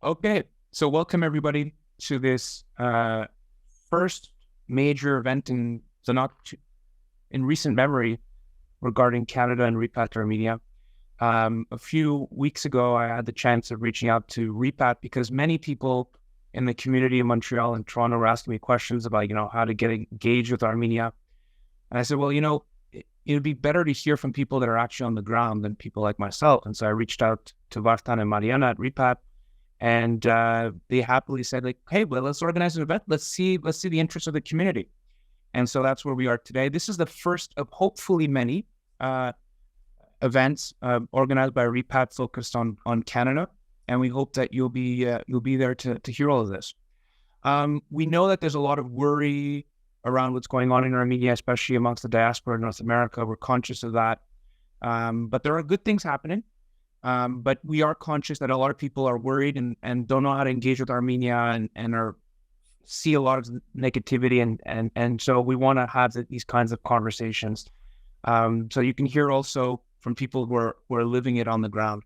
Okay, so welcome everybody to this first major event in recent memory regarding Canada and Repat Armenia. A few weeks ago, I had the chance of reaching out to Repat because many people in the community in Montreal and Toronto were asking me questions about, how to get engaged with Armenia. And I said, well, it would be better to hear from people that are actually on the ground than people like myself. And so I reached out to Vartan and Mariana at Repat. And they happily said, like, hey, well, let's organize an event. Let's see the interests of the community. And so that's where we are today. This is the first of hopefully many events organized by Repat focused on Canada. And we hope that you'll be there to hear all of this. We know that there's a lot of worry around what's going on in Armenia, especially amongst the diaspora in North America. We're conscious of that. But there are good things happening. But we are conscious that a lot of people are worried and don't know how to engage with Armenia and see a lot of negativity. And so we want to have these kinds of conversations. So you can hear also from people who are living it on the ground.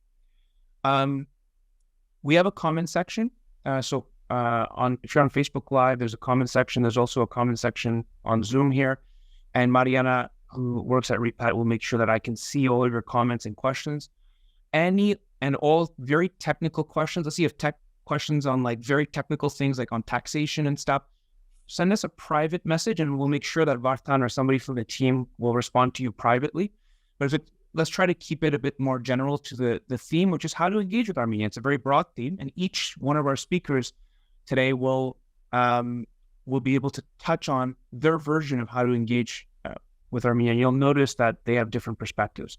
We have a comment section. If you're on Facebook Live, there's a comment section. There's also a comment section on Zoom here. And Mariana, who works at Repat, will make sure that I can see all of your comments and questions. Any and all very technical questions. Let's see if tech questions on like very technical things like on taxation and stuff. Send us a private message and we'll make sure that Vartan or somebody from the team will respond to you privately. But let's try to keep it a bit more general to the theme, which is how to engage with Armenia. It's a very broad theme, and each one of our speakers today will be able to touch on their version of how to engage with Armenia. You'll notice that they have different perspectives.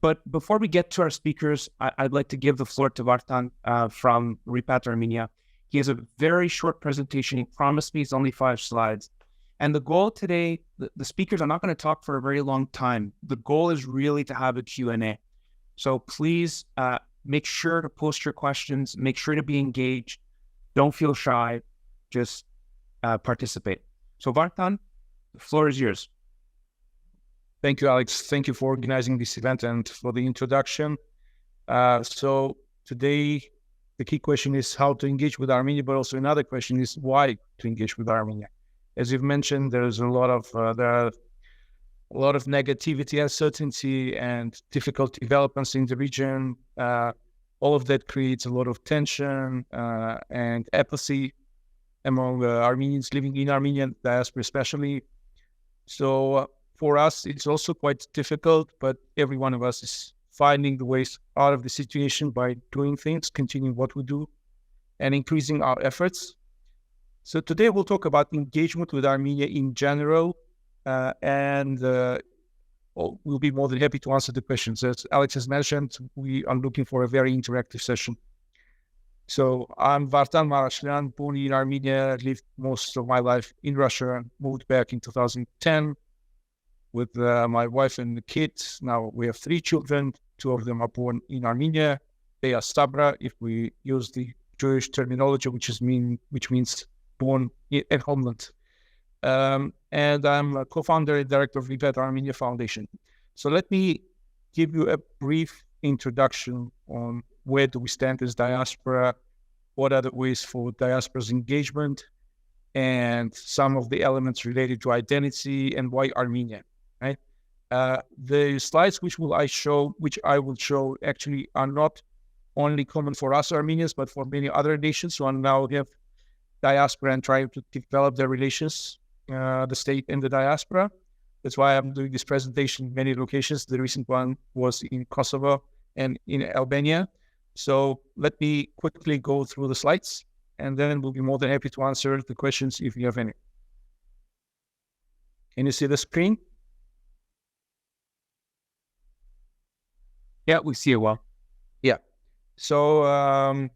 But before we get to our speakers, I'd like to give the floor to Vartan from Repat Armenia. He has a very short presentation. He promised me it's only 5 slides. And the goal today, the speakers are not going to talk for a very long time. The goal is really to have a Q&A. So please make sure to post your questions. Make sure to be engaged. Don't feel shy. Just participate. So Vartan, the floor is yours. Thank you, Alex. Thank you for organizing this event and for the introduction. So today, the key question is how to engage with Armenia, but also another question is why to engage with Armenia. As you've mentioned, there's a lot of negativity, uncertainty, and difficult developments in the region. All of that creates a lot of tension and apathy among Armenians living in Armenian diaspora, especially. So for us, it's also quite difficult, but every one of us is finding the ways out of the situation by doing things, continuing what we do, and increasing our efforts. So today we'll talk about engagement with Armenia in general, and we'll be more than happy to answer the questions. As Alex has mentioned, we are looking for a very interactive session. So I'm Vartan Marashlyan, born in Armenia, lived most of my life in Russia, moved back in 2010 with my wife and the kids. Now we have 3 children. 2 of them are born in Armenia. They are Sabra, if we use the Jewish terminology, which means born at homeland. And I'm a co-founder and director of Repat Armenia Foundation. So let me give you a brief introduction on where do we stand as diaspora, what are the ways for diaspora's engagement, and some of the elements related to identity and why Armenia, right? The slides which I will show actually are not only common for us Armenians, but for many other nations who now have diaspora and trying to develop their relations, the state and the diaspora. That's why I'm doing this presentation in many locations. The recent one was in Kosovo and in Albania. So let me quickly go through the slides, and then we'll be more than happy to answer the questions if you have any. Can you see the screen? Yeah, we see it well. Yeah. So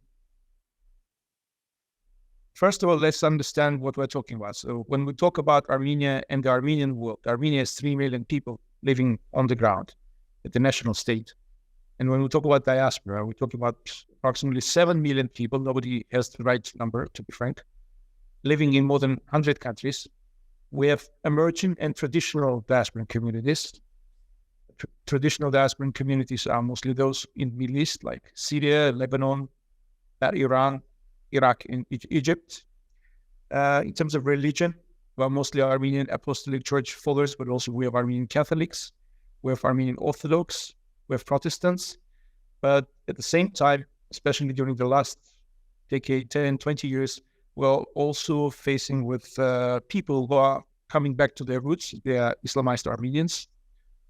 first of all, let's understand what we're talking about. So when we talk about Armenia and the Armenian world, Armenia has 3 million people living on the ground at the national state. And when we talk about diaspora, we talk about approximately 7 million people. Nobody has the right number, to be frank, living in more than 100 countries. We have emerging and traditional diasporan communities. Traditional diasporan communities are mostly those in the Middle East, like Syria, Lebanon, Iran, Iraq, and Egypt. In terms of religion, well, mostly Armenian Apostolic Church followers, but also we have Armenian Catholics, we have Armenian Orthodox, we have Protestants. But at the same time, especially during the last decade, 10, 20 years, we're also facing with people who are coming back to their roots. They are Islamized Armenians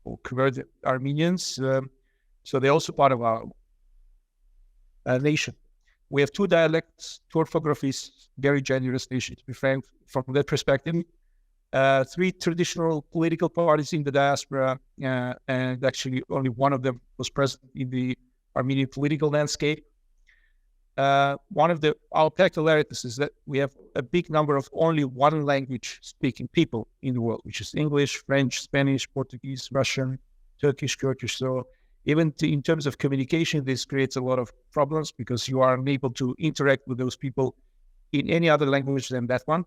or converted Armenians. So they're also part of our nation. We have two dialects, two orthographies, very generous nation, to be frank, from that perspective. Three traditional political parties in the diaspora, and actually only one of them was present in the Armenian political landscape. One of our peculiarities is that we have a big number of only one language speaking people in the world, which is English, French, Spanish, Portuguese, Russian, Turkish. So even in terms of communication, this creates a lot of problems because you are unable to interact with those people in any other language than that one.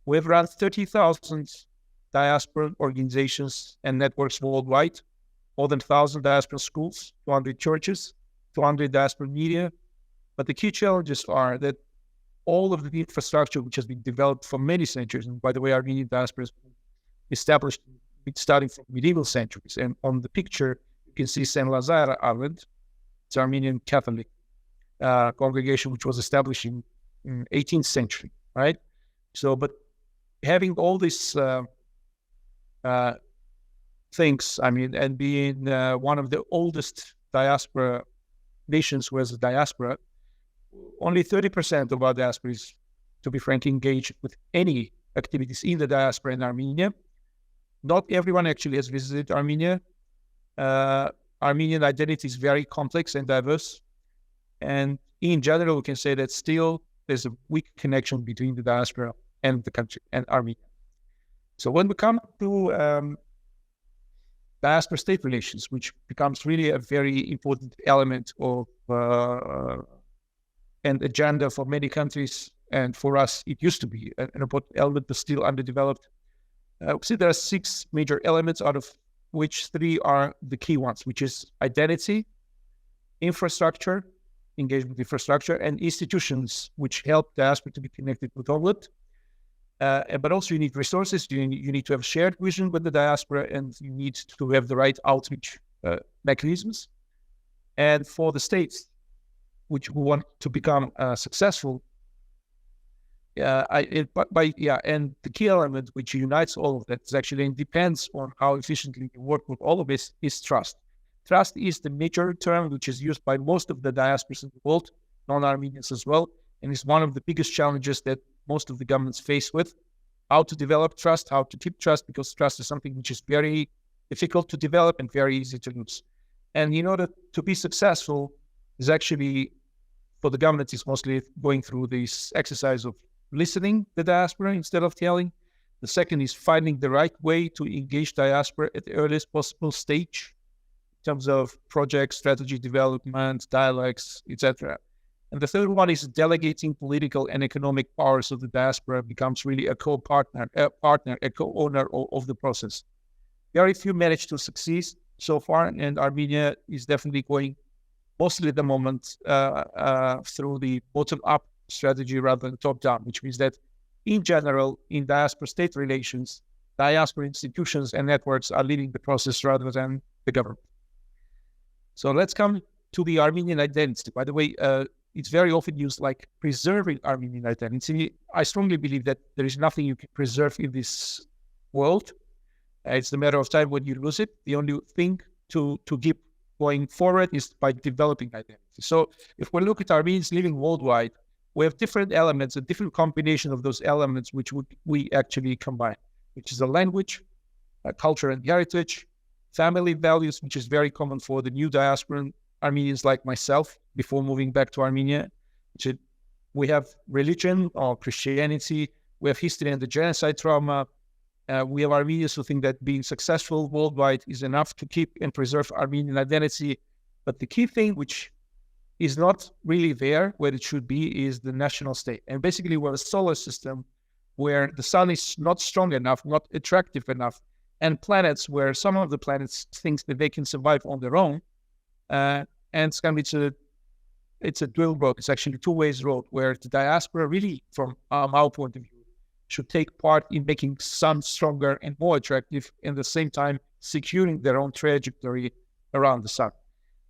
We have around 30,000 diaspora organizations and networks worldwide, more than 1,000 diaspora schools, 200 churches, 200 diaspora media. But the key challenges are that all of the infrastructure which has been developed for many centuries, and by the way, Armenian diaspora is established starting from medieval centuries. And on the picture, you can see St. Lazare Island. It's Armenian Catholic congregation which was established in 18th century, right? So, but having all these things, I mean, and being one of the oldest diaspora nations who has a diaspora, only 30% of our diaspora is, to be frank, engaged with any activities in the diaspora in Armenia. Not everyone actually has visited Armenia. Armenian identity is very complex and diverse. And in general, we can say that still there's a weak connection between the diaspora and the country and Armenia. So when we come to diaspora-state relations, which becomes really a very important element of an agenda for many countries, and for us, it used to be an important element, but still underdeveloped. We see there are 6 major elements, out of which 3 are the key ones, which is identity, infrastructure, engagement with infrastructure, and institutions, which help diaspora to be connected with homeland. But also you need resources, you need to have shared vision with the diaspora, and you need to have the right outreach mechanisms. And for the states which want to become successful, and the key element which unites all of that is actually, and depends on how efficiently you work with all of this, is trust. Trust is the major term which is used by most of the diasporas in the world, non-Armenians as well, and is one of the biggest challenges that most of the governments face with. How to develop trust, how to keep trust, because trust is something which is very difficult to develop and very easy to lose. And in order to be successful, is actually, for the government, is mostly going through this exercise of listening the diaspora instead of telling. The second is finding the right way to engage diaspora at the earliest possible stage in terms of project, strategy development, dialogues, etc. And the third one is delegating political and economic power so the diaspora becomes really a co-partner, a co-owner of the process. Very few managed to succeed so far, and Armenia is definitely going mostly at the moment through the bottom-up strategy rather than top-down, which means that in general, in diaspora-state relations, diaspora institutions and networks are leading the process rather than the government. So let's come to the Armenian identity. By the way, it's very often used like preserving Armenian identity. I strongly believe that there is nothing you can preserve in this world. It's a matter of time when you lose it. The only thing to keep going forward is by developing identity. So if we look at Armenians living worldwide, we have different elements, a different combination of those elements which we actually combine, which is a language, a culture and heritage, family values, which is very common for the new diasporan Armenians like myself before moving back to Armenia. We have religion or Christianity, we have history and the genocide trauma. We have Armenians who think that being successful worldwide is enough to keep and preserve Armenian identity. But the key thing which is not really there where it should be is the national state. And basically we're a solar system where the sun is not strong enough, not attractive enough, and planets where some of the planets think that they can survive on their own. And it's going to be it's a dual road. It's actually a two-ways road where the diaspora really, from our point of view, should take part in making sun stronger and more attractive, and at the same time securing their own trajectory around the sun.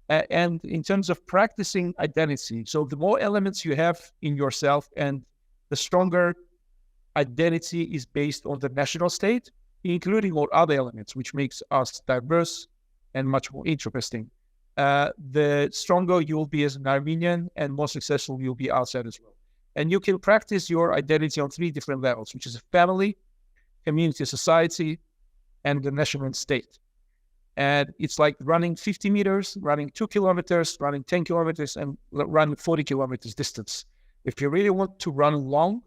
And in terms of practicing identity, so the more elements you have in yourself and the stronger identity is based on the national state, including all other elements, which makes us diverse and much more interesting. The stronger you will be as an Armenian and more successful you'll be outside as well. And you can practice your identity on 3 different levels, which is a family, community, society, and the national state. And it's like running 50 meters, running 2 kilometers, running 10 kilometers, and running 40 kilometers distance. If you really want to run long,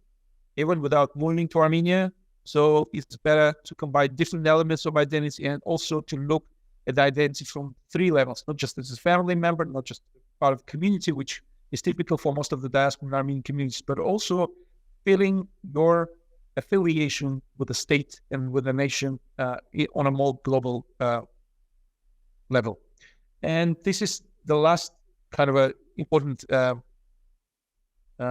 even without moving to Armenia, so it's better to combine different elements of identity and also to look at the identity from 3 levels, not just as a family member, not just part of community, which is typical for most of the Diasporan Armenian communities, but also feeling your affiliation with the state and with the nation on a more global level. And this is the last kind of a important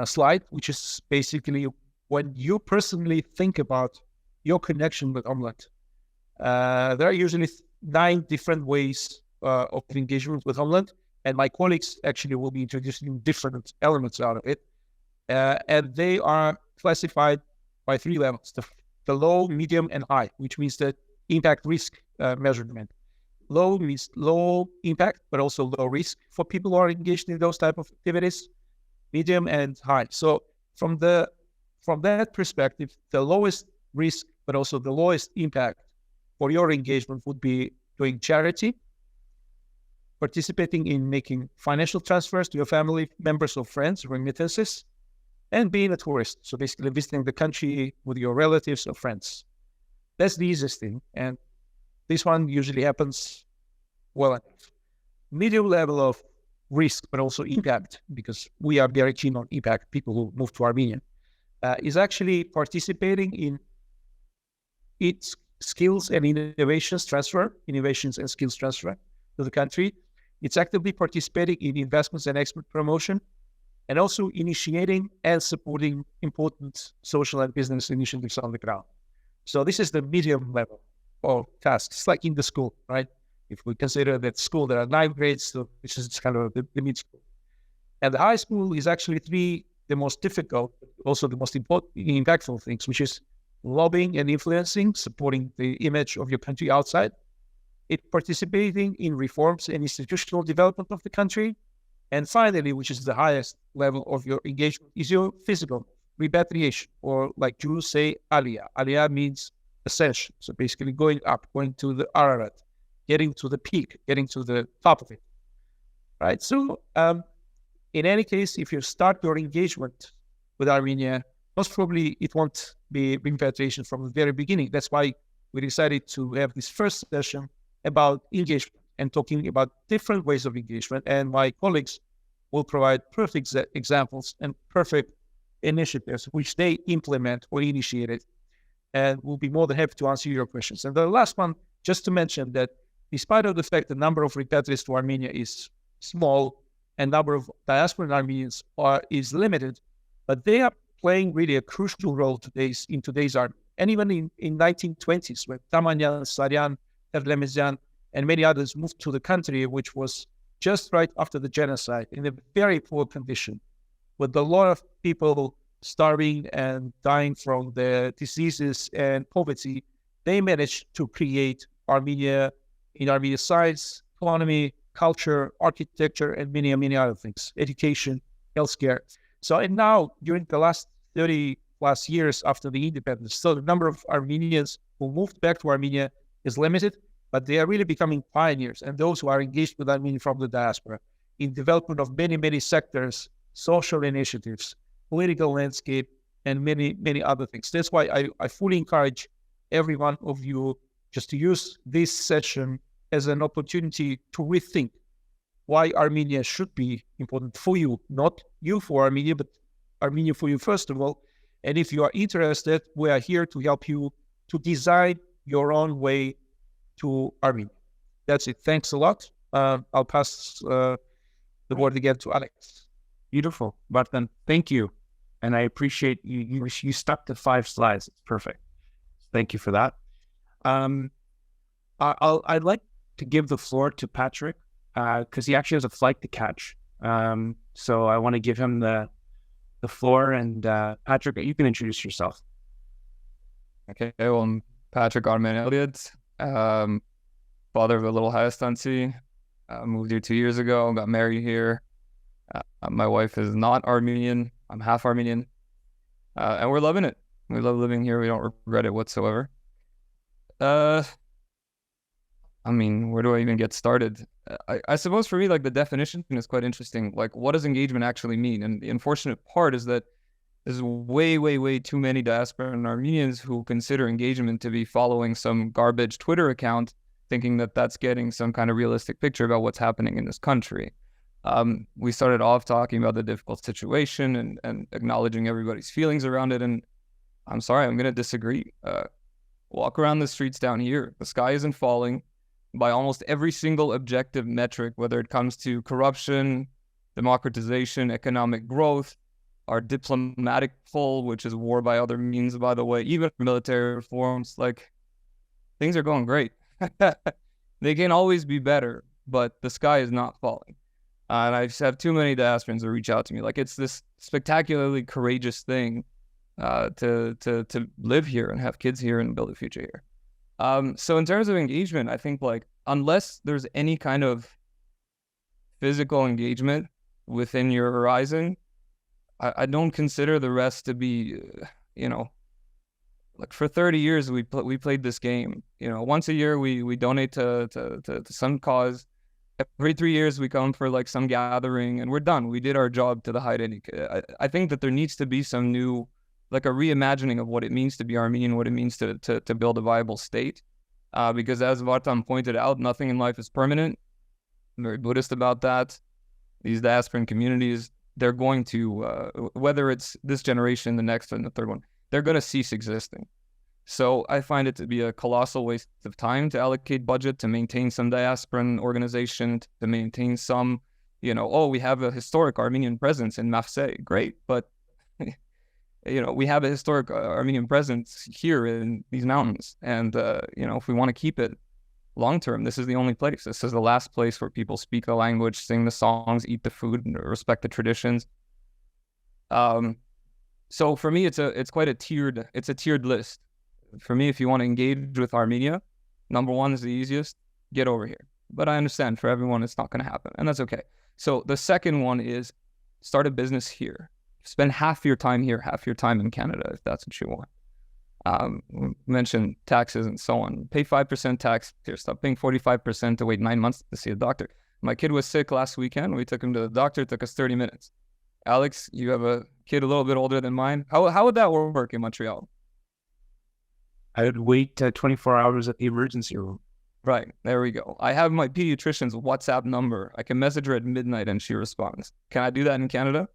slide, which is basically when you personally think about your connection with homeland. There are usually 9 different ways of engagement with homeland, and my colleagues actually will be introducing different elements out of it. And they are classified by 3 levels, the low, medium, and high, which means that impact risk measurement. Low means low impact, but also low risk for people who are engaged in those type of activities, medium and high. So from that perspective, the lowest risk, but also the lowest impact for your engagement would be doing charity, participating in making financial transfers to your family members or friends, remittances, and being a tourist. So basically visiting the country with your relatives or friends. That's the easiest thing. And this one usually happens well enough. Medium level of risk, but also impact, because we are very keen on impact, people who move to Armenia, is actually participating in its skills and innovations and skills transfer to the country. It's actively participating in investments and export promotion, and also initiating and supporting important social and business initiatives on the ground. So this is the medium level of tasks. It's like in the school, right? If we consider that school, there are 9 grades, so this is kind of the mid school. And the high school is actually the most difficult, but also the most important, impactful things, which is lobbying and influencing, supporting the image of your country outside, participating in reforms and institutional development of the country. And finally, which is the highest level of your engagement, is your physical repatriation, or like Jews say, aliyah. Aliyah means ascension. So basically going up, going to the Ararat, getting to the peak, getting to the top of it, right? So in any case, if you start your engagement with Armenia, most probably it won't be repatriation from the very beginning. That's why we decided to have this first session about engagement and talking about different ways of engagement. And my colleagues will provide perfect examples and perfect initiatives which they implement or initiated, and we'll be more than happy to answer your questions. And the last one, just to mention that despite of the fact the number of repatriates to Armenia is small and number of diasporan Armenians is limited, but they are playing really a crucial role in today's Armenia. And even in 1920s, when Tamanyan, Saryan, Terlemezyan, and many others moved to the country, which was just right after the genocide, in a very poor condition, with a lot of people starving and dying from the diseases and poverty, they managed to create Armenia in Armenia's science, economy, culture, architecture, and many, many other things, education, healthcare. So, and now, during the last 30 plus years after the independence, so the number of Armenians who moved back to Armenia is limited, but they are really becoming pioneers, and those who are engaged with Armenia from the diaspora in development of many, many sectors, social initiatives, political landscape, and many, many other things. That's why I fully encourage every one of you just to use this session as an opportunity to rethink why Armenia should be important for you, not you for Armenia, but Armenia for you first of all. And if you are interested, we are here to help you to design your own way to Armenia. That's it. Thanks a lot. I'll pass the word again to Alex. Beautiful. Vartan, thank you. And I appreciate you stuck to 5 slides. It's perfect. Thank you for that. I'd like to give the floor to Patrick because he actually has a flight to catch. So I want to give him the floor. And Patrick, you can introduce yourself. Okay, well, I'm Patrick Armenian, father of a little Hayastansi. Moved here 2 years ago, got married here. My wife is not Armenian. I'm half Armenian. And we're loving it. We love living here. We don't regret it whatsoever. I mean, where do I even get started? I suppose for me, like, the definition is quite interesting. Like, what does engagement actually mean? And the unfortunate part is that there's way too many Diasporan Armenians who consider engagement to be following some garbage Twitter account, thinking that that's getting some kind of realistic picture about what's happening in this country. We started off talking about the difficult situation and acknowledging everybody's feelings around it. And I'm sorry, I'm going to disagree. Walk around the streets down here. The sky isn't falling by almost every single objective metric, whether it comes to corruption, democratization, economic growth, our diplomatic pull, which is war by other means, by the way, even military reforms. Like, things are going great. They can always be better, but the sky is not falling. And I just have too many diasporans that reach out to me. Like, it's this spectacularly courageous thing to live here and have kids here and build a future here. So in terms of engagement, I think, like, unless there's any kind of physical engagement within your horizon, I don't consider the rest to be, like, for 30 years we played this game. Once a year we donate to some cause. Every 3 years we come for, like, some gathering, and we're done. We did our job to the height. I think that there needs to be some new, like, a reimagining of what it means to be Armenian, what it means to build a viable state. Because as Vartan pointed out, nothing in life is permanent. I'm very Buddhist about that. These diasporan communities, they're going to, whether it's this generation, the next, and the third one, they're going to cease existing. So I find it to be a colossal waste of time to allocate budget to maintain some diasporan organization, to maintain some, we have a historic Armenian presence in Marseille. Great. But, we have a historic Armenian presence here in these mountains. And, if we want to keep it long-term, this is the only place. This is the last place where people speak the language, sing the songs, eat the food, and respect the traditions. So for me, it's quite a tiered list. For me, if you want to engage with Armenia, number one is the easiest. Get over here. But I understand for everyone, it's not going to happen, and that's okay. So the second one is start a business here. Spend half your time here, half your time in Canada, if that's what you want. Mention taxes and so on. Pay 5% tax here. Stop paying 45% to wait 9 months to see a doctor. My kid was sick last weekend. We took him to the doctor. It took us 30 minutes. Alex, you have a kid a little bit older than mine. How would that work in Montreal? I would wait 24 hours at the emergency room. Right. There we go. I have my pediatrician's WhatsApp number. I can message her at midnight and she responds. Can I do that in Canada?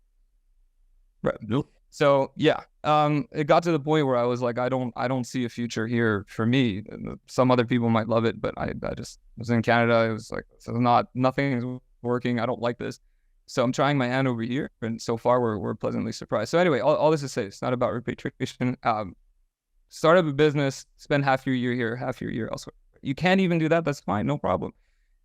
Right. Nope. So yeah, it got to the point where I was like, I don't see a future here for me. Some other people might love it, but I just was in Canada. I was like, nothing is working. I don't like this. So I'm trying my hand over here, and so far we're pleasantly surprised. So anyway, all this to say, it's not about repatriation. Start up a business, spend half your year here, half your year elsewhere. You can't even do that. That's fine, no problem.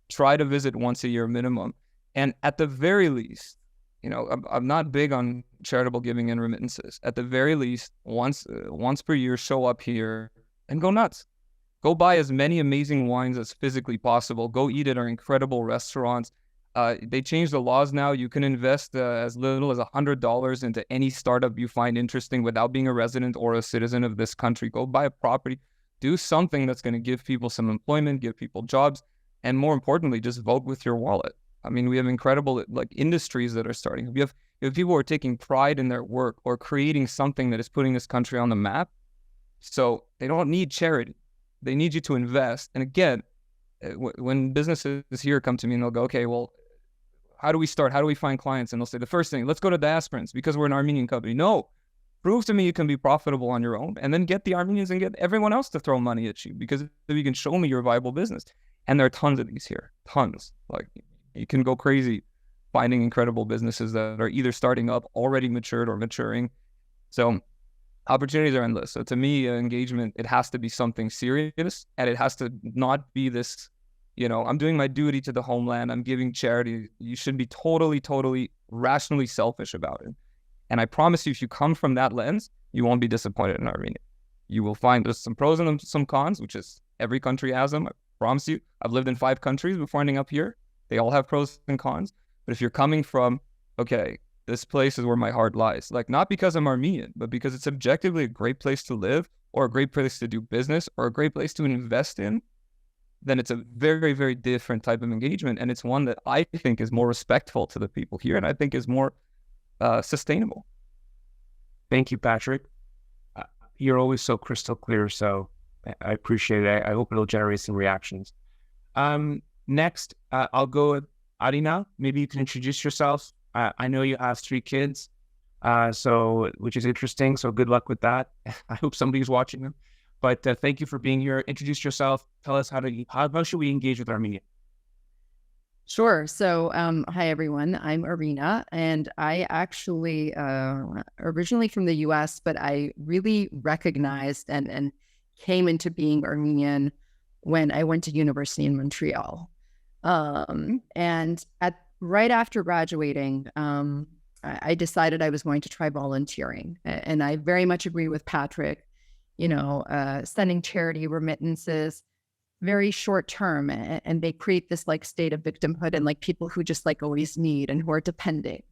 Try to visit once a year minimum, and at the very least, I'm not big on charitable giving and remittances. At the very least, once per year, show up here and go nuts. Go buy as many amazing wines as physically possible. Go eat at our incredible restaurants. They changed the laws now. You can invest as little as $100 into any startup you find interesting without being a resident or a citizen of this country. Go buy a property. Do something that's going to give people some employment, give people jobs, and more importantly, just vote with your wallet. I mean, we have incredible industries that are starting. We have people who are taking pride in their work or creating something that is putting this country on the map. So they don't need charity. They need you to invest. And again, when businesses here come to me and they'll go, okay, well, how do we start? How do we find clients? And they'll say, the first thing, let's go to Diasporans because we're an Armenian company. No, prove to me you can be profitable on your own, and then get the Armenians and get everyone else to throw money at you, because if you can show me your viable business. And there are tons of these here, tons. Like, you can go crazy finding incredible businesses that are either starting up, already matured, or maturing. So opportunities are endless. So to me, engagement, it has to be something serious, and it has to not be this, I'm doing my duty to the homeland, I'm giving charity. You should be totally, totally rationally selfish about it. And I promise you, if you come from that lens, you won't be disappointed in Armenia. You will find there's some pros and some cons, which is every country has them. I promise you. I've lived in 5 countries before ending up here. They all have pros and cons. But if you're coming from, okay, this place is where my heart lies, like not because I'm Armenian, but because it's objectively a great place to live, or a great place to do business, or a great place to invest in, then it's a very, very different type of engagement. And it's one that I think is more respectful to the people here, and I think is more sustainable. Thank you, Patrick. You're always so crystal clear, so I appreciate it. I hope it'll generate some reactions. Next, I'll go with Arina. Maybe you can introduce yourself. I know you have 3 kids, which is interesting. So good luck with that. I hope somebody's watching them. But thank you for being here. Introduce yourself. Tell us how should we engage with Armenia? Sure. So, hi, everyone. I'm Arina, and I actually originally from the U.S., but I really recognized and came into being Armenian when I went to university in Montreal. And right after graduating, I decided I was going to try volunteering. And I very much agree with Patrick, sending charity remittances, very short term, and they create this like state of victimhood and like people who just like always need and who are depending.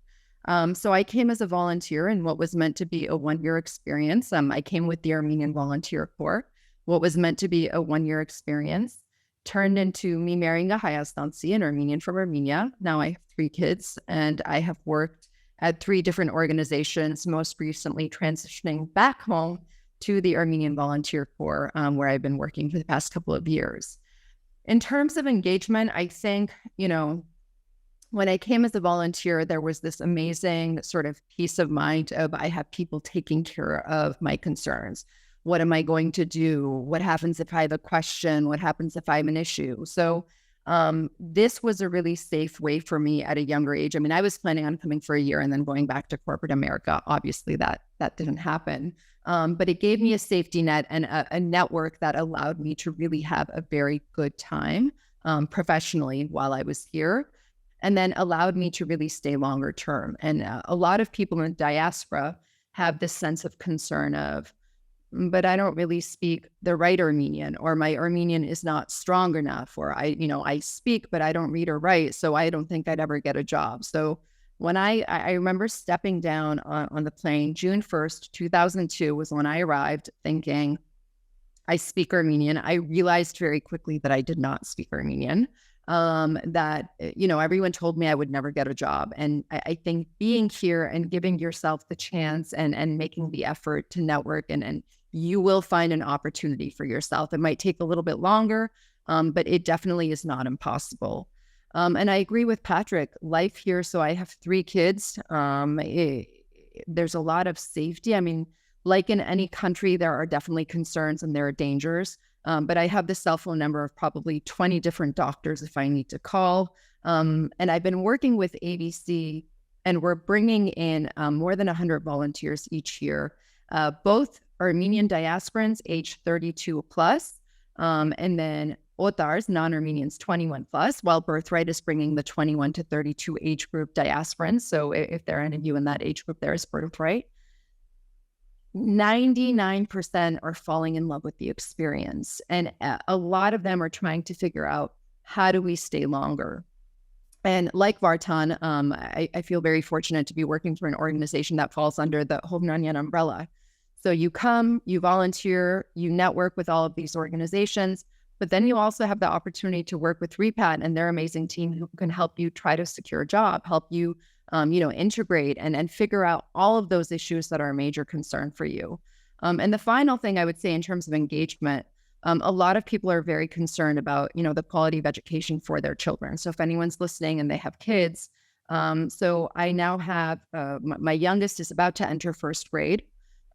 So I came as a volunteer in what was meant to be a 1-year experience. I came with the Armenian Volunteer Corps. What was meant to be a 1-year experience turned into me marrying a Hayastansi, an Armenian from Armenia. Now I have 3 kids, and I have worked at 3 different organizations, most recently transitioning back home to the Armenian Volunteer Corps, where I've been working for the past couple of years. In terms of engagement, I think, when I came as a volunteer, there was this amazing sort of peace of mind of I have people taking care of my concerns. What am I going to do? What happens if I have a question? What happens if I have an issue? So this was a really safe way for me at a younger age. I mean, I was planning on coming for a year and then going back to corporate America. Obviously, that didn't happen. But it gave me a safety net and a network that allowed me to really have a very good time professionally while I was here, and then allowed me to really stay longer term. And a lot of people in the diaspora have this sense of concern of, but I don't really speak the right Armenian, or my Armenian is not strong enough, or I speak, but I don't read or write, so I don't think I'd ever get a job. So when I remember stepping down on the plane, June 1st, 2002 was when I arrived, thinking, I speak Armenian. I realized very quickly that I did not speak Armenian, that, everyone told me I would never get a job. And I think being here and giving yourself the chance and making the effort to network, and you will find an opportunity for yourself. It might take a little bit longer, but it definitely is not impossible. And I agree with Patrick, life here. So I have 3 kids. There's a lot of safety. I mean, like in any country, there are definitely concerns and there are dangers. But I have the cell phone number of probably 20 different doctors if I need to call. And I've been working with ABC, and we're bringing in more than 100 volunteers each year, both Armenian diasporans age 32 plus, and then Otars, non-Armenians 21 plus, while Birthright is bringing the 21 to 32 age group diasporans. So if there are any of you in that age group, there is Birthright. 99% are falling in love with the experience. And a lot of them are trying to figure out, how do we stay longer? And like Vartan, I feel very fortunate to be working for an organization that falls under the Hovnanian umbrella. So you come, you volunteer, you network with all of these organizations, but then you also have the opportunity to work with Repat and their amazing team who can help you try to secure a job, help you, integrate and figure out all of those issues that are a major concern for you. And the final thing I would say in terms of engagement, a lot of people are very concerned about, the quality of education for their children. So if anyone's listening and they have kids, so I now have, my youngest is about to enter 1st grade.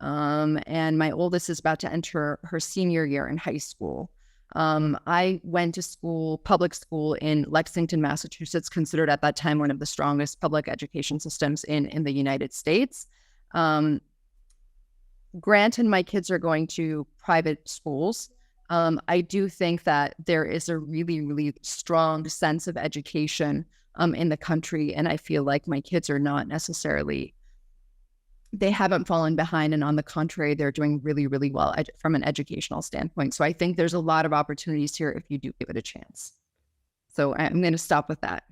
And my oldest is about to enter her senior year in high school. I went to school, public school in Lexington, Massachusetts, considered at that time one of the strongest public education systems in the United States. Granted, my kids are going to private schools. I do think that there is a really, really strong sense of education in the country. And I feel like my kids are not necessarily, they haven't fallen behind. And on the contrary, they're doing really, really well from an educational standpoint. So I think there's a lot of opportunities here if you do give it a chance. So I'm going to stop with that.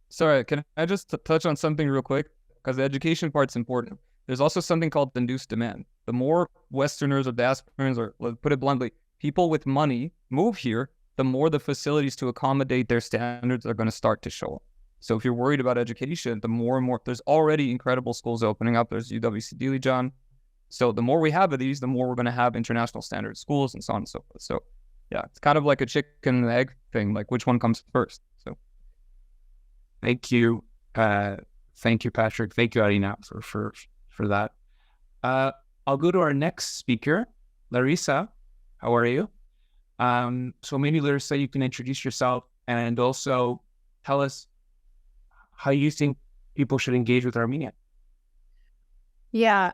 Sorry, can I just touch on something real quick? Because the education part's important. There's also something called induced demand. The more Westerners or diasporans, or let's put it bluntly, people with money move here, the more the facilities to accommodate their standards are going to start to show up. So if you're worried about education, the more and more, there's already incredible schools opening up. There's UWC Dilijan. So the more we have of these, the more we're going to have international standard schools and so on and so forth. So yeah, it's kind of like a chicken and egg thing, like which one comes first. So thank you. Thank you, Patrick. Thank you, Arina, for that. I'll go to our next speaker, Larisa. How are you? So maybe, Larisa, you can introduce yourself and also tell us how you think people should engage with Armenia. Yeah.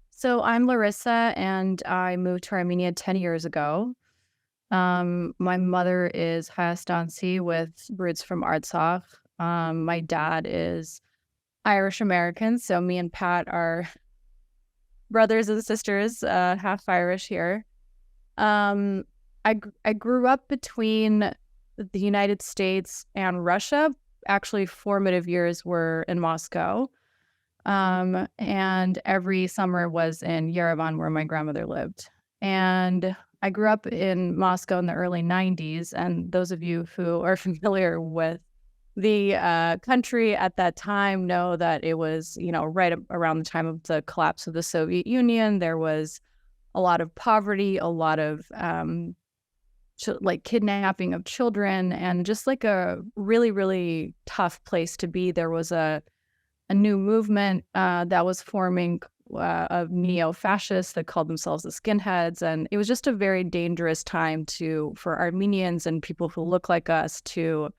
So I'm Larisa, and I moved to Armenia 10 years ago. My mother is Hayastansi with roots from Artsakh. My dad is Irish American, so me and Pat are brothers and sisters, half Irish here. I grew up between the United States and Russia. Actually, formative years were in Moscow. And every summer was in Yerevan, where my grandmother lived. And I grew up in Moscow in the early 90s. And those of you who are familiar with the country at that time know that it was, right around the time of the collapse of the Soviet Union. There was a lot of poverty, a lot of kidnapping of children, and just like a really, really tough place to be. There was a new movement that was forming of neo-fascists that called themselves the skinheads, and it was just a very dangerous time for Armenians and people who look like us to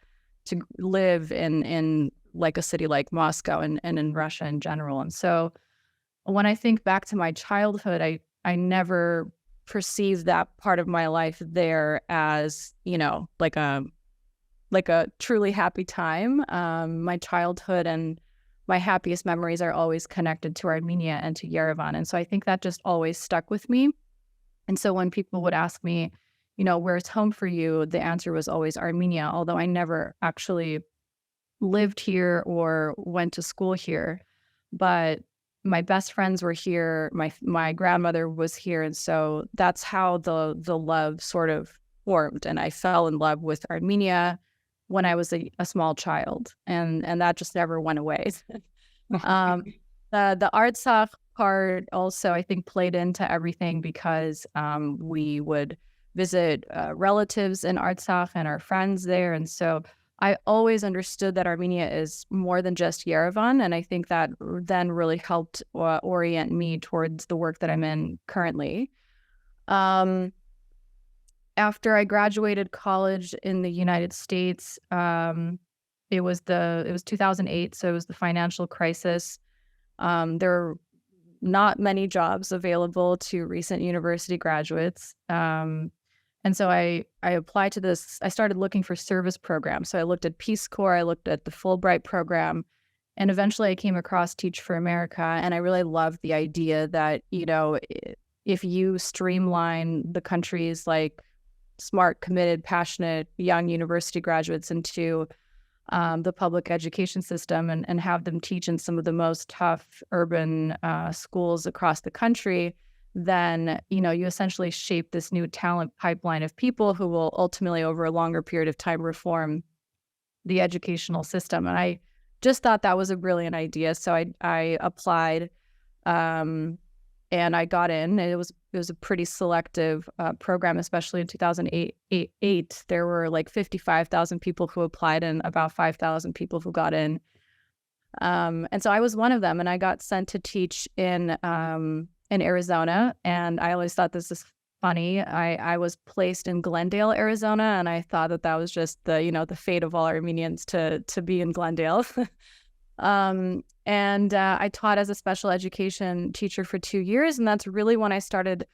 live in like a city like Moscow and in Russia in general. And so when I think back to my childhood, I never perceived that part of my life there as, like a truly happy time. My childhood and my happiest memories are always connected to Armenia and to Yerevan. And so I think that just always stuck with me. And so when people would ask me, where's home for you? The answer was always Armenia, although I never actually lived here or went to school here. But my best friends were here. My grandmother was here. And so that's how the love sort of formed. And I fell in love with Armenia when I was a small child. And that just never went away. The Artsakh part also, I think, played into everything because we would visit relatives in Artsakh and our friends there. And so I always understood that Armenia is more than just Yerevan. And I think that then really helped orient me towards the work that I'm in currently. After I graduated college in the United States, it was 2008. So it was the financial crisis. There were not many jobs available to recent university graduates. And so I applied to this. I started looking for service programs. So I looked at Peace Corps, I looked at the Fulbright program, and eventually I came across Teach for America. And I really loved the idea that, if you streamline the country's like smart, committed, passionate young university graduates into the public education system and have them teach in some of the most tough urban schools across the country, then, you essentially shape this new talent pipeline of people who will ultimately, over a longer period of time, reform the educational system. And I just thought that was a brilliant idea. So I applied and I got in. It was a pretty selective program, especially in 2008. There were like 55,000 people who applied and about 5,000 people who got in. And so I was one of them, and I got sent to teach in Arizona. And I always thought this is funny. I was placed in Glendale, Arizona, and I thought that was just the fate of all Armenians to be in Glendale. I taught as a special education teacher for 2 years, and that's really when I started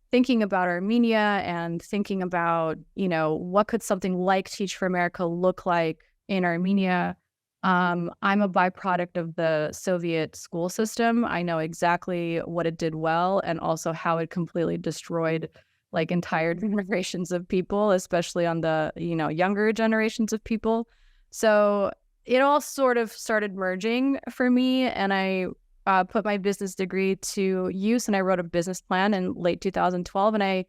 thinking about Armenia and thinking about, what could something like Teach for America look like in Armenia. I'm a byproduct of the Soviet school system. I know exactly what it did well and also how it completely destroyed like entire generations of people, especially on the, younger generations of people. So it all sort of started merging for me, and I put my business degree to use, and I wrote a business plan in late 2012, and I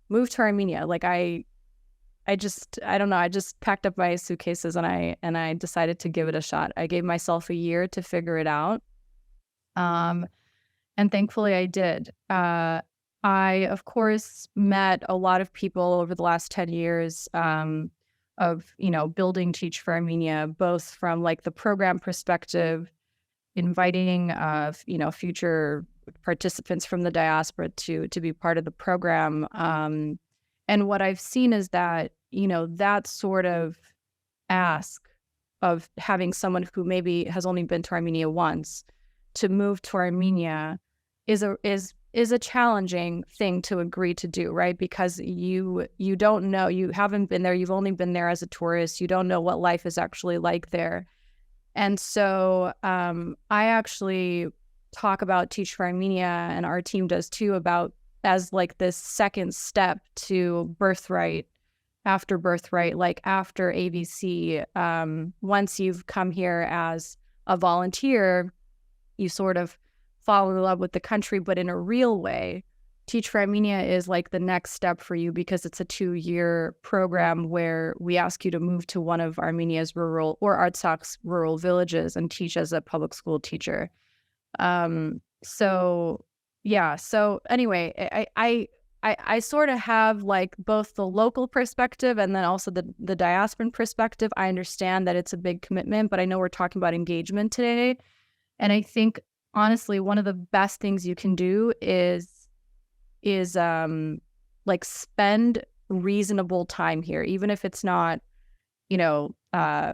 moved to Armenia. Like I don't know, I just packed up my suitcases and I decided to give it a shot. I gave myself a year to figure it out. And thankfully I did. I, of course, met a lot of people over the last 10 years of, building Teach for Armenia, both from like the program perspective, inviting, future participants from the diaspora to be part of the program. And what I've seen is that, that sort of ask of having someone who maybe has only been to Armenia once to move to Armenia is a challenging thing to agree to do, right? Because you don't know, you haven't been there, you've only been there as a tourist, you don't know what life is actually like there. And so I actually talk about Teach for Armenia, and our team does too, about as like this second step to birthright, after birthright, like after ABC. Once you've come here as a volunteer, you sort of fall in love with the country, but in a real way. Teach for Armenia is like the next step for you because it's a 2-year program where we ask you to move to one of Armenia's rural or Artsak's rural villages and teach as a public school teacher. So anyway, I sort of have like both the local perspective and then also the diasporan perspective. I understand that it's a big commitment, but I know we're talking about engagement today. And I think, honestly, one of the best things you can do is like spend reasonable time here, even if it's not,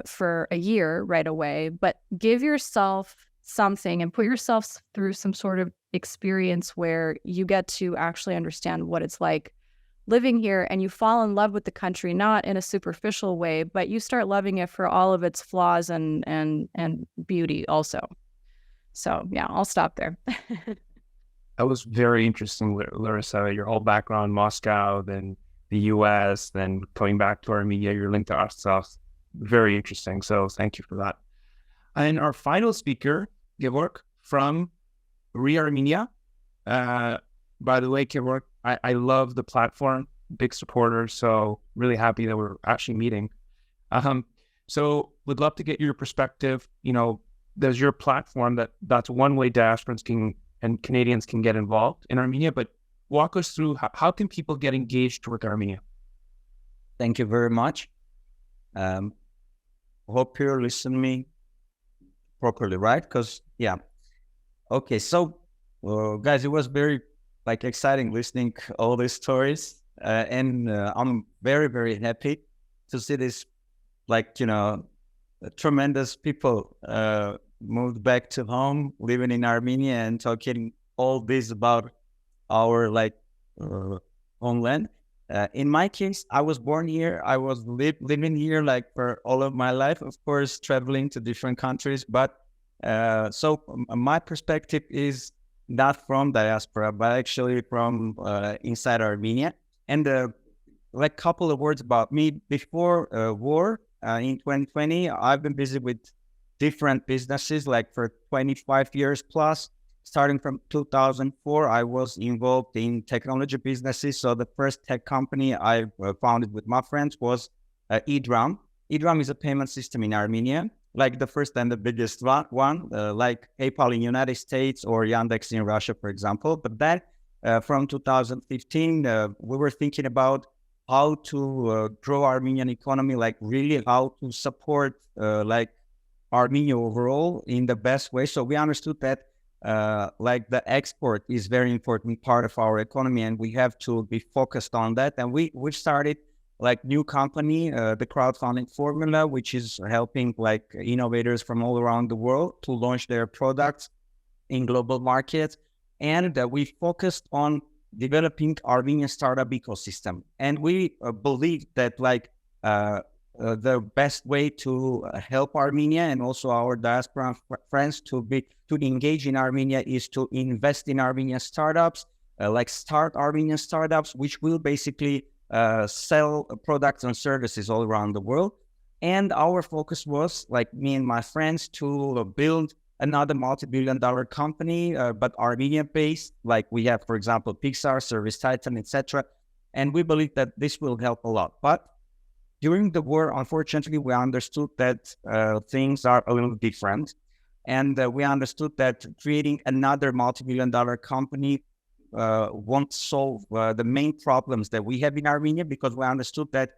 for a year right away, but give yourself something and put yourself through some sort of experience where you get to actually understand what it's like living here, and you fall in love with the country, not in a superficial way, but you start loving it for all of its flaws and beauty also. So yeah, I'll stop there. That was very interesting, Larisa. Your whole background, Moscow, then the U.S., then coming back to Armenia, your link to Artsakh. Very interesting. So thank you for that. And our final speaker, Gevorg from reArmenia. By the way, Gevorg, I love the platform, big supporter. So really happy that we're actually meeting. So would love to get your perspective. There's your platform that's one way diasporans and Canadians can get involved in Armenia, but walk us through how can people get engaged with Armenia? Thank you very much. Hope you're listening to me properly, right? Because, yeah. Okay, so, guys, it was very, exciting listening all these stories. And I'm very, very happy to see this, tremendous people moved back to home, living in Armenia and talking all this about our homeland. In my case, I was born here. I was living here for all of my life, of course, traveling to different countries. But so my perspective is not from diaspora, but actually from inside Armenia. And couple of words about me. Before war in 2020, I've been busy with different businesses for 25 years plus. Starting from 2004, I was involved in technology businesses. So the first tech company I founded with my friends was eDrum. eDrum is a payment system in Armenia, the first and the biggest one, like PayPal in United States or Yandex in Russia, for example. But then from 2015, we were thinking about how to grow Armenian economy, really how to support Armenia overall in the best way. So we understood that like the export is very important part of our economy, and we have to be focused on that. And we started like new company, the crowdfunding formula, which is helping like innovators from all around the world to launch their products in global markets. And we focused on developing Armenian startup ecosystem. And we believe that like the best way to help Armenia and also our diaspora friends to engage in Armenia is to invest in Armenian startups, like start Armenian startups, which will basically sell products and services all around the world. And our focus was, like me and my friends, to build another multi-billion-dollar company, but Armenian-based, like we have, for example, Pixar, Service Titan, etc. And we believe that this will help a lot. But during the war, unfortunately, we understood that things are a little different. And we understood that creating another multi-billion-dollar company won't solve the main problems that we have in Armenia, because we understood that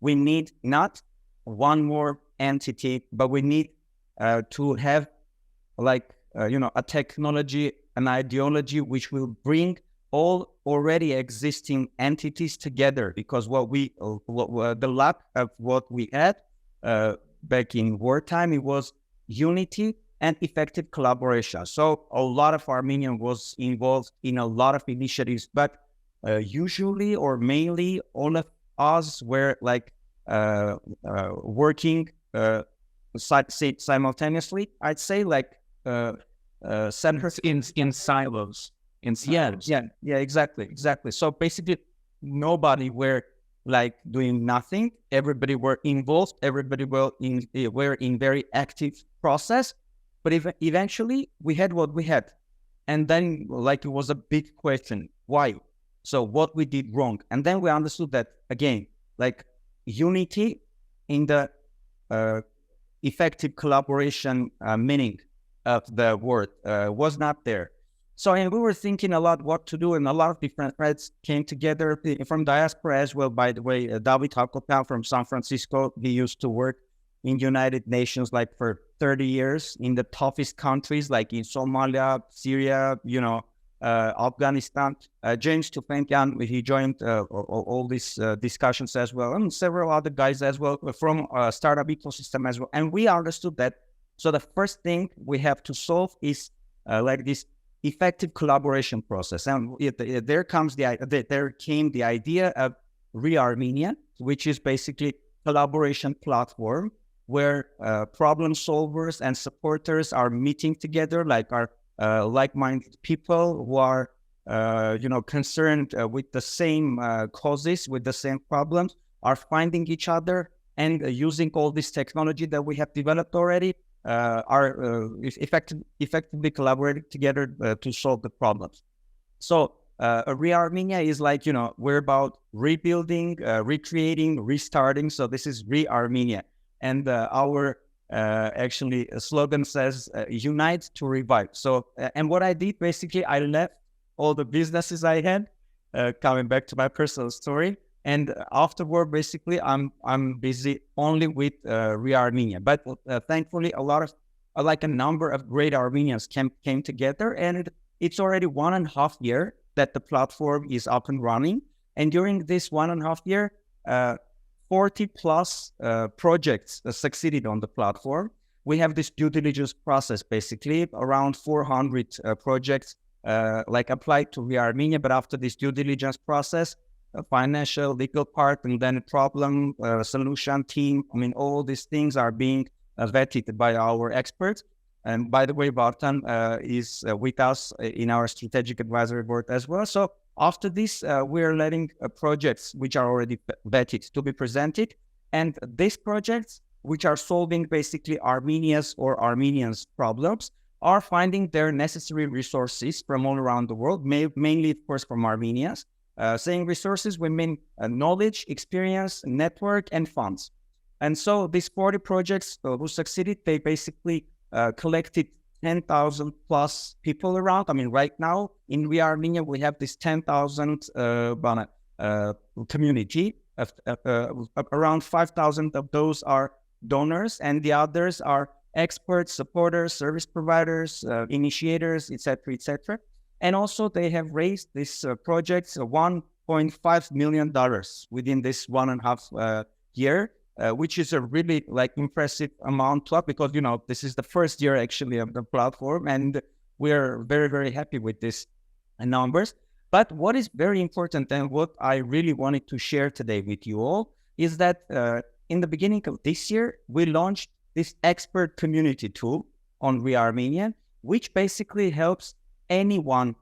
we need not one more entity, but we need to have like, a technology, an ideology which will bring all already existing entities together. Because the lack of what we had back in wartime, it was unity and effective collaboration. So a lot of Armenian was involved in a lot of initiatives, but usually or mainly all of us were like working simultaneously. I'd say like centers in silos. Yeah, exactly. So basically, nobody were like doing nothing. Everybody were involved. Everybody were in very active process. But eventually, we had what we had, and then like it was a big question: why? So what we did wrong? And then we understood that again, like unity in the effective collaboration meaning of the word was not there. So, and we were thinking a lot what to do, and a lot of different threads came together from diaspora as well. By the way, David Hakopan from San Francisco, he used to work in United Nations like for 30 years in the toughest countries like in Somalia, Syria, Afghanistan. James Tupenkian, he joined all these discussions as well, and several other guys as well from startup ecosystem as well. And we understood that. So the first thing we have to solve is like this effective collaboration process. And there came the idea of reArmenia, which is basically collaboration platform where problem solvers and supporters are meeting together, like our like-minded people who are concerned with the same causes, with the same problems, are finding each other and using all this technology that we have developed already, are effectively collaborating together to solve the problems. So reArmenia is like, we're about rebuilding, recreating, restarting. So this is reArmenia. And our actually slogan says, unite to revive. So, and what I did, basically, I left all the businesses I had, coming back to my personal story. And afterward, basically, I'm busy only with reArmenia. But thankfully, a number of great Armenians came together, and it's already 1.5 years that the platform is up and running. And during this 1.5 years, 40 plus projects succeeded on the platform. We have this due diligence process, basically around 400 projects applied to reArmenia. But after this due diligence process, financial, legal part, and then problem solution team, all these things are being vetted by our experts. And by the way, Vartan is with us in our strategic advisory board as well. So after this, we're letting projects which are already vetted to be presented. And these projects, which are solving basically Armenia's or Armenians' problems, are finding their necessary resources from all around the world, mainly, of course, from Armenians. Saying resources, we mean knowledge, experience, network, and funds. And so these 40 projects who succeeded, they basically collected 10,000 plus people around. Right now in reArmenia, we have this 10,000 community. Around 5,000 of those are donors, and the others are experts, supporters, service providers, initiators, etc., etc. And also they have raised this project $1.5 million within this 1.5 year, which is a really like impressive amount to up, because, you know, this is the first year actually of the platform, and we're very, very happy with this numbers. But what is very important, and what I really wanted to share today with you all, is that in the beginning of this year, we launched this expert community tool on reArmenia, which basically helps anyone,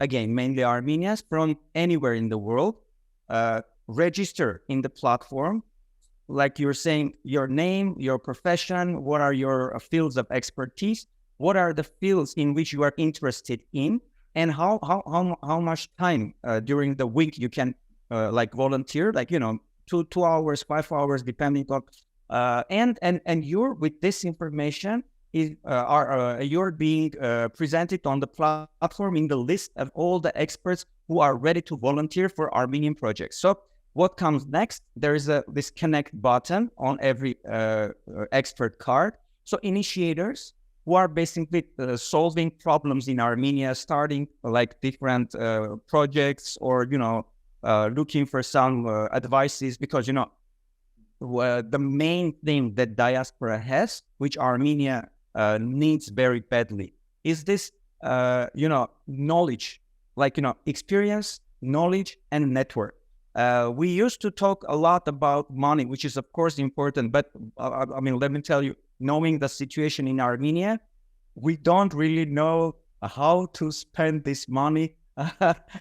again, mainly Armenians from anywhere in the world, register in the platform. Like you're saying, your name, your profession, what are your fields of expertise, what are the fields in which you are interested in, and how much time during the week you can like volunteer, like, you know, 2 hours, 5 hours, depending on, and you're with this information is you're being presented on the platform in the list of all the experts who are ready to volunteer for Armenian projects. So what comes next? There is this connect button on every expert card. So initiators who are basically solving problems in Armenia, starting like different projects, or, you know, looking for some advices, because, you know, the main thing that diaspora has, which Armenia needs very badly, is this, you know, knowledge, like, you know, experience, knowledge, and network. We used to talk a lot about money, which is of course important, but I mean, let me tell you, knowing the situation in Armenia, we don't really know how to spend this money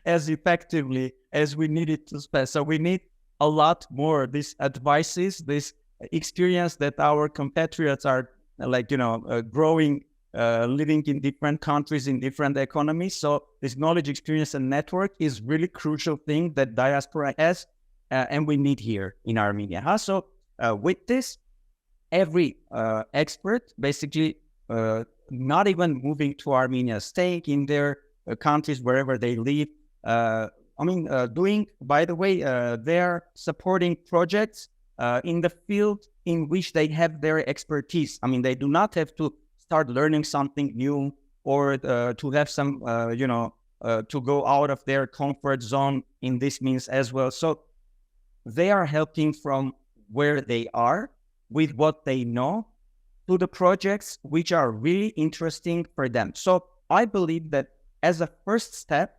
as effectively as we need it to spend. So we need a lot more these advices, this experience that our compatriots are like, you know, growing, living in different countries, in different economies. So this knowledge, experience, and network is really crucial thing that diaspora has, and we need here in Armenia. So with this, every expert basically not even moving to Armenia, staying in their countries wherever they live. Doing, by the way, they're supporting projects in the field in which they have their expertise. I mean, they do not have to start learning something new, or to have some, to go out of their comfort zone in this means as well. So they are helping from where they are with what they know to the projects which are really interesting for them. So I believe that as a first step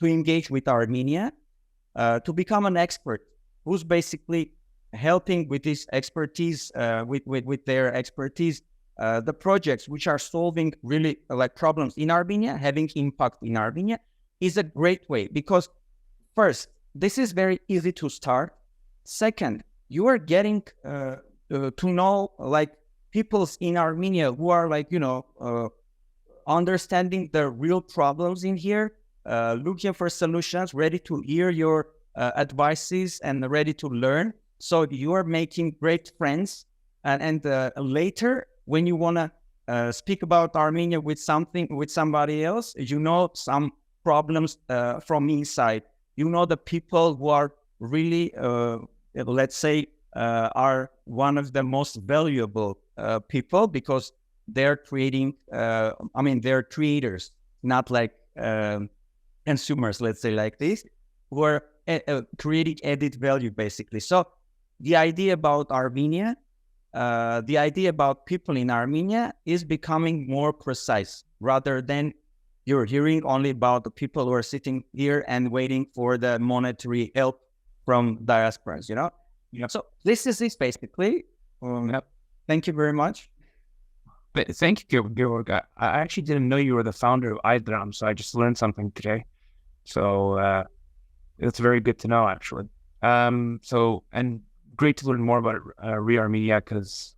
to engage with Armenia, to become an expert who's basically helping with this expertise, with their expertise, the projects which are solving really like problems in Armenia, having impact in Armenia, is a great way. Because first, this is very easy to start. Second, you are getting to know like peoples in Armenia who are like, understanding the real problems in here, looking for solutions, ready to hear your advices and ready to learn. So you are making great friends. And later, when you want to speak about Armenia with somebody else, you know some problems from inside. You know the people who are really, let's say, are one of the most valuable people, because they're creating, they're creators, not like consumers, let's say like this, who are creating added value, basically. So the idea about Armenia, the idea about people in Armenia is becoming more precise, rather than you're hearing only about the people who are sitting here and waiting for the monetary help from diasporans, Yep. So this is it, basically. Yep. Thank you very much. But thank you, Gevorg. I actually didn't know you were the founder of iDram, so I just learned something today. So it's very good to know, actually. And great to learn more about reArmenia, because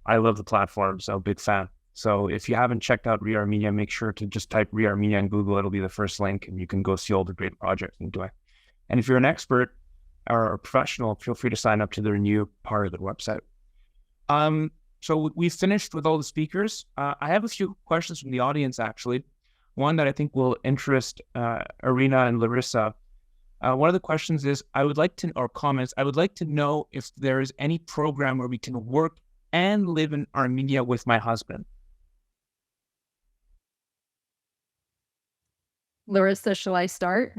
I love the platform, so big fan. So if you haven't checked out reArmenia, make sure to just type reArmenia in Google. It'll be the first link, and you can go see all the great projects I'm doing. And if you're an expert or a professional, feel free to sign up to the new part of the website. So we finished with all the speakers. I have a few questions from the audience, actually. One that I think will interest Arina and Larisa. One of the questions is, I would like to know if there is any program where we can work and live in Armenia with my husband? Larisa, shall I start?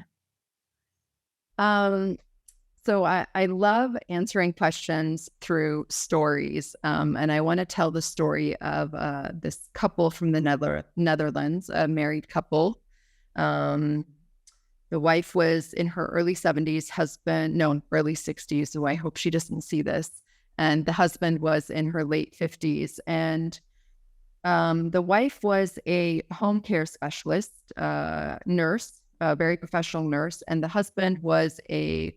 So I love answering questions through stories. And I want to tell the story of this couple from the Netherlands, a married couple. The wife was in her early 70s, early 60s. So I hope she doesn't see this. And the husband was in her late 50s. And the wife was a home care specialist, nurse, a very professional nurse. And the husband was a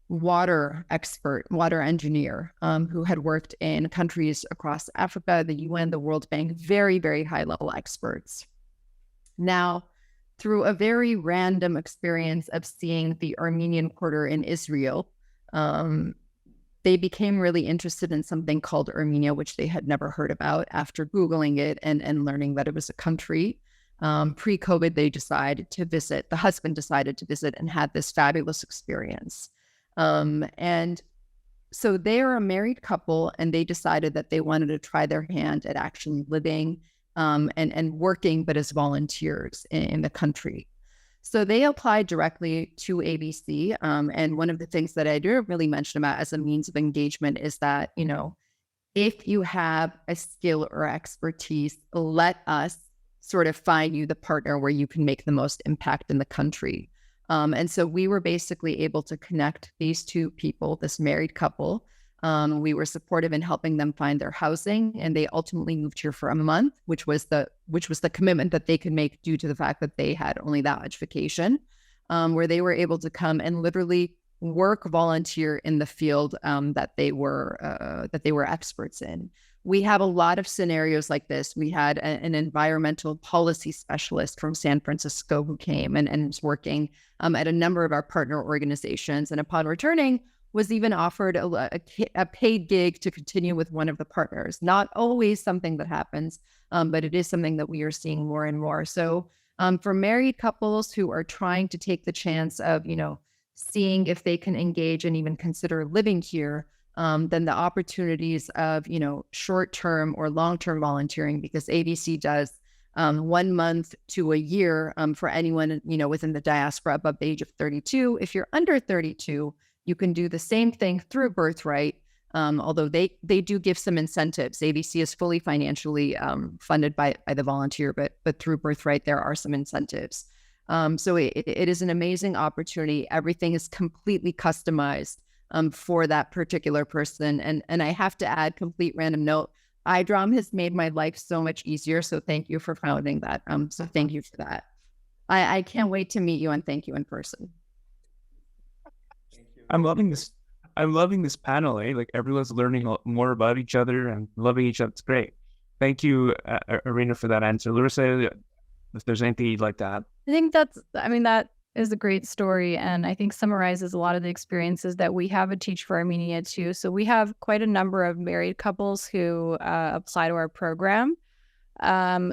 water expert, water engineer, who had worked in countries across Africa, the UN, the World Bank, very, very high level experts. Now, through a very random experience of seeing the Armenian quarter in Israel, they became really interested in something called Armenia, which they had never heard about. After Googling it and learning that it was a country, pre-COVID, the husband decided to visit and had this fabulous experience. And so they are a married couple, and they decided that they wanted to try their hand at actually living and working, but as volunteers in the country. So they applied directly to ABC. And one of the things that I do really mention about as a means of engagement is that, if you have a skill or expertise, let us sort of find you the partner where you can make the most impact in the country. And so we were basically able to connect these two people, this married couple. We were supportive in helping them find their housing, and they ultimately moved here for a month, which was the commitment that they could make due to the fact that they had only that much vacation, where they were able to come and literally volunteer in the field that they were experts in. We have a lot of scenarios like this. We had an environmental policy specialist from San Francisco who came and was working at a number of our partner organizations, and upon returning, was even offered a paid gig to continue with one of the partners. Not always something that happens, but it is something that we are seeing more and more. So for married couples who are trying to take the chance of, seeing if they can engage and even consider living here, then the opportunities of, short-term or long-term volunteering, because ABC does 1 month to a year for anyone, within the diaspora above the age of 32. If you're under 32, you can do the same thing through Birthright, although they do give some incentives. ABC is fully financially funded by the volunteer, but through Birthright, there are some incentives. So it is an amazing opportunity. Everything is completely customized for that particular person. And I have to add, complete random note, iDrum has made my life so much easier. So thank you for founding that. So thank you for that. I can't wait to meet you and thank you in person. I'm loving this. I'm loving this panel. Like everyone's learning more about each other and loving each other. It's great. Thank you, Arina, for that answer. Larisa, if there's anything you'd like to add. I think that is a great story, and I think summarizes a lot of the experiences that we have at Teach for Armenia too. So we have quite a number of married couples who apply to our program.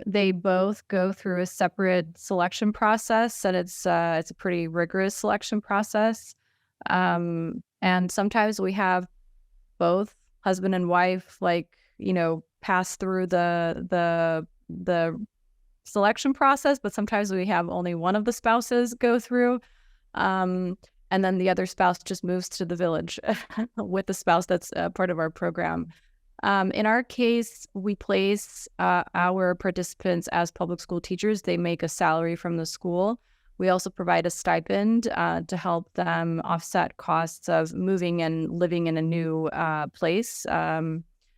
They both go through a separate selection process, and it's a pretty rigorous selection process. And sometimes we have both husband and wife, pass through the selection process, but sometimes we have only one of the spouses go through. And then the other spouse just moves to the village with the spouse that's part of our program. In our case, we place our participants as public school teachers. They make a salary from the school. We also provide a stipend to help them offset costs of moving and living in a new place.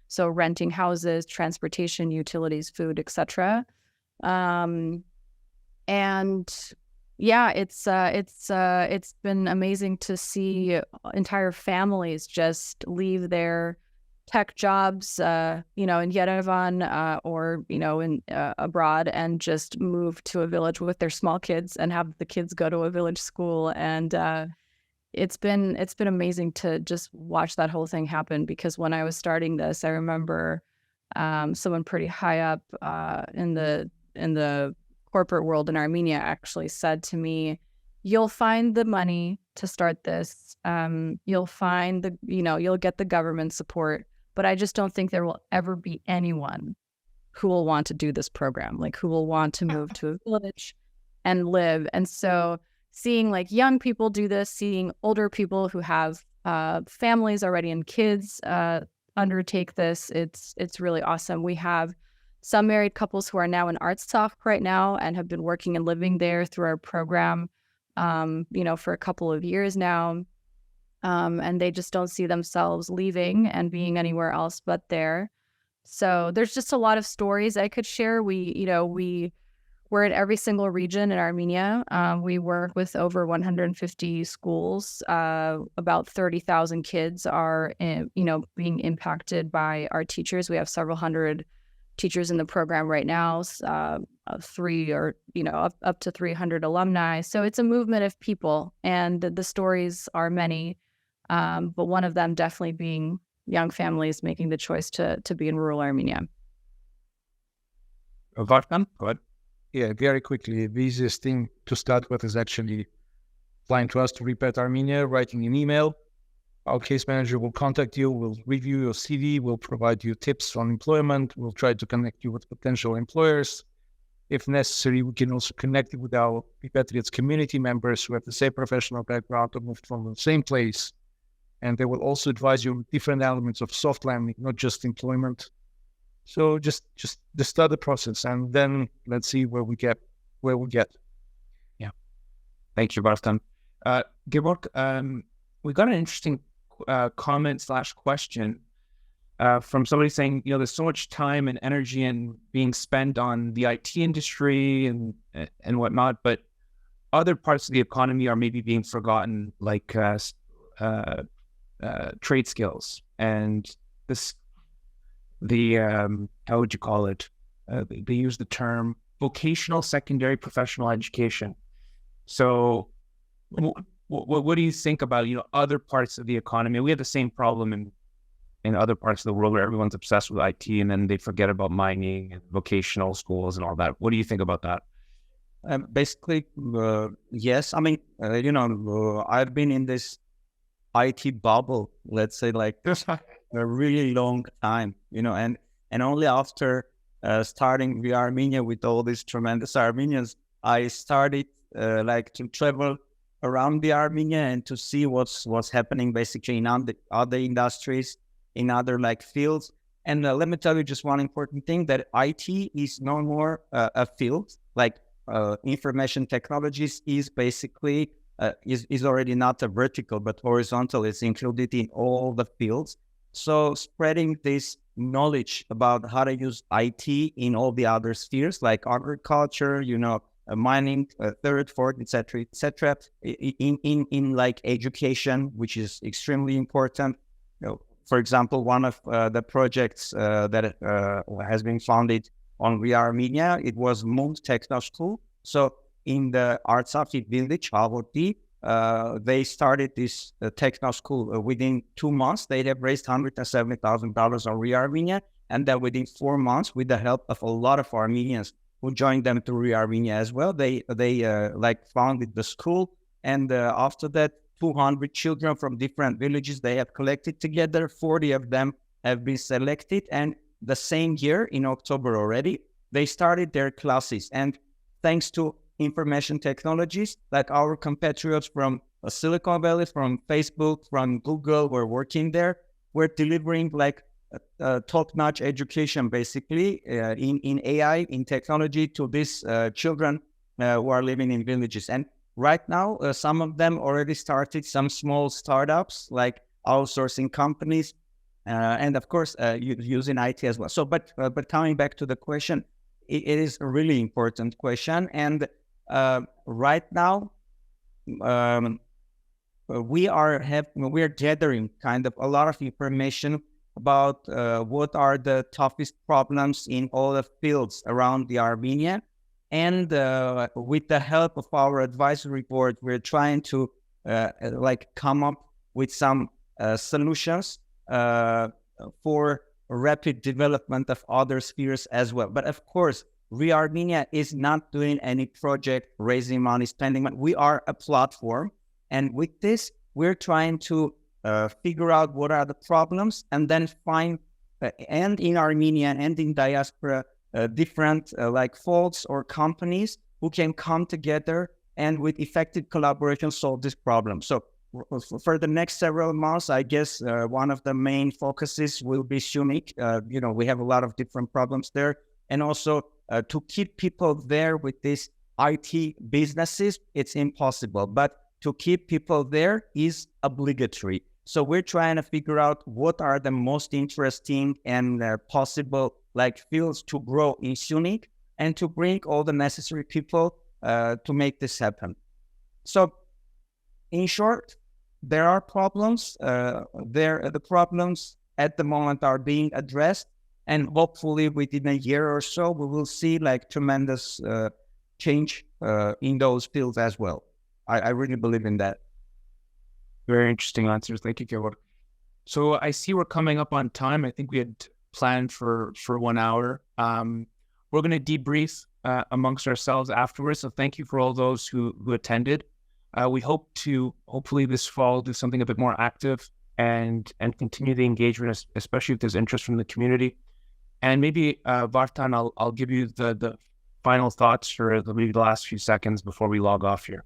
So renting houses, transportation, utilities, food, etc. And yeah, it's been amazing to see entire families just leave their tech jobs, in Yerevan or in abroad, and just move to a village with their small kids and have the kids go to a village school. And it's been amazing to just watch that whole thing happen. Because when I was starting this, I remember someone pretty high up in the corporate world in Armenia actually said to me, "You'll find the money to start this. You'll find you'll get the government support. but I just don't think there will ever be anyone who will want to do this program, like who will want to move to a village and live. And so seeing like young people do this, seeing older people who have families already and kids undertake this, it's really awesome. We have some married couples who are now in Artsakh right now and have been working and living there through our program, for a couple of years now. And they just don't see themselves leaving and being anywhere else but there. So there's just a lot of stories I could share. We're in every single region in Armenia. We work with over 150 schools. About 30,000 kids are, being impacted by our teachers. We have several hundred teachers in the program right now, up to 300 alumni. So it's a movement of people, and the stories are many, but one of them definitely being young families making the choice to be in rural Armenia. Vartan, go ahead. Yeah, very quickly. The easiest thing to start with is actually applying to us to Repat Armenia, writing an email. Our case manager will contact you, will review your CV, will provide you tips on employment, we'll try to connect you with potential employers. If necessary, we can also connect you with our repatriates community members who have the same professional background or moved from the same place. And they will also advise you on different elements of soft landing, not just employment. So just start the process, and then let's see where we get. Yeah. Thank you, Vartan. Gevorg, we got an interesting comment/question from somebody saying, there's so much time and energy and being spent on the IT industry and whatnot, but other parts of the economy are maybe being forgotten, like trade skills and how would you call it? They use the term vocational secondary professional education. So what do you think about, other parts of the economy? We have the same problem in other parts of the world where everyone's obsessed with IT and then they forget about mining and vocational schools and all that. What do you think about that? Basically, yes. I mean, I've been in this IT bubble, let's say, like a really long time, and only after starting reArmenia with all these tremendous Armenians, I started to travel around the Armenia and to see what's happening basically in other industries, in other fields. And let me tell you just one important thing, that IT is no more a field. Information technologies is basically is already not a vertical but horizontal. It's included in all the fields. So spreading this knowledge about how to use IT in all the other spheres like agriculture, mining, third, fourth, etc., in education, which is extremely important. For example, one of the projects that has been founded on reArmenia, it was Mund Techno School. So in the Artsakh village, Havorti, they started this techno school. Within 2 months, they have raised $170,000 on reArmenia, and then within 4 months, with the help of a lot of Armenians who joined them to reArmenia as well, they founded the school. And after that, 200 children from different villages they have collected together. 40 of them have been selected, and the same year in October already, they started their classes. And thanks to information technologies, like our compatriots from Silicon Valley, from Facebook, from Google, were working there. We're delivering top-notch education, basically, in AI, in technology, to these children who are living in villages. And right now, some of them already started some small startups, like outsourcing companies, and of course, using IT as well. So, but coming back to the question, it is a really important question. And right now, we are gathering kind of a lot of information about what are the toughest problems in all the fields around the Armenia. And with the help of our advisory board, we're trying to come up with some solutions for rapid development of other spheres as well. But of course, reArmenia is not doing any project raising money, spending money. We are a platform, and with this, we're trying to figure out what are the problems, and then find, and in Armenia and in diaspora, different like folks or companies who can come together and with effective collaboration solve this problem. So for the next several months, I guess one of the main focuses will be SUNYC. We have a lot of different problems there. And also to keep people there with these IT businesses, it's impossible. But to keep people there is obligatory. So we're trying to figure out what are the most interesting and possible like fields to grow in SUNYC and to bring all the necessary people to make this happen. So in short, there are problems. The problems at the moment are being addressed, and hopefully within a year or so, we will see like tremendous change in those fields as well. I really believe in that. Very interesting answers. Thank you, Gevorg. So I see we're coming up on time. I think we had planned for 1 hour. We're going to debrief amongst ourselves afterwards. So thank you for all those who attended. We hope to hopefully this fall do something a bit more active and continue the engagement, especially if there's interest from the community. And maybe Vartan, I'll give you the final thoughts for maybe the last few seconds before we log off here.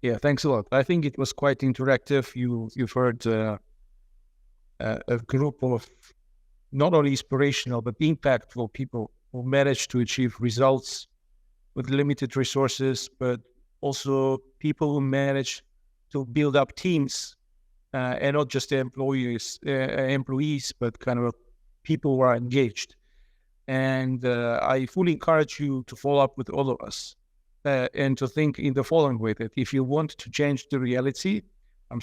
Yeah, thanks a lot. I think it was quite interactive. You've heard a group of not only inspirational but impactful people who managed to achieve results with limited resources, but also people who managed to build up teams and not just employees, but kind of people who are engaged. And I fully encourage you to follow up with all of us and to think in the following way, that if you want to change the reality, I'm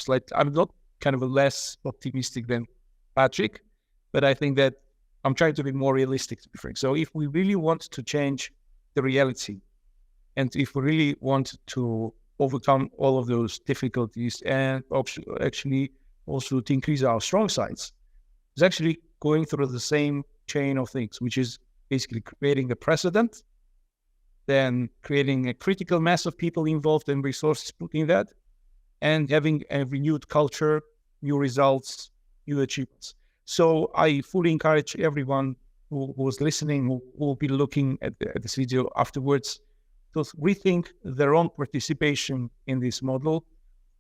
not kind of less optimistic than Patrick, but I think that I'm trying to be more realistic, to be frank. So if we really want to change the reality, and if we really want to overcome all of those difficulties and actually also to increase our strong sides, it's actually going through the same chain of things, which is basically creating a precedent, then creating a critical mass of people involved and resources put in that, and having a renewed culture, new results, new achievements. So I fully encourage everyone who was listening, who will be looking at this video afterwards, to rethink their own participation in this model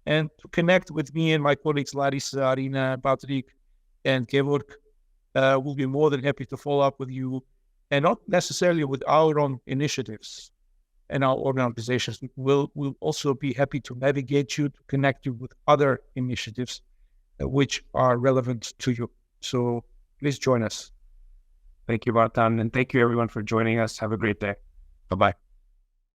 and to connect with me and my colleagues, Larisa, Arina, Patrick, and Gevorg. We'll be more than happy to follow up with you, and not necessarily with our own initiatives and our organizations. We'll also be happy to navigate you, to connect you with other initiatives which are relevant to you. So please join us. Thank you, Vartan, and thank you everyone for joining us. Have a great day. Bye-bye.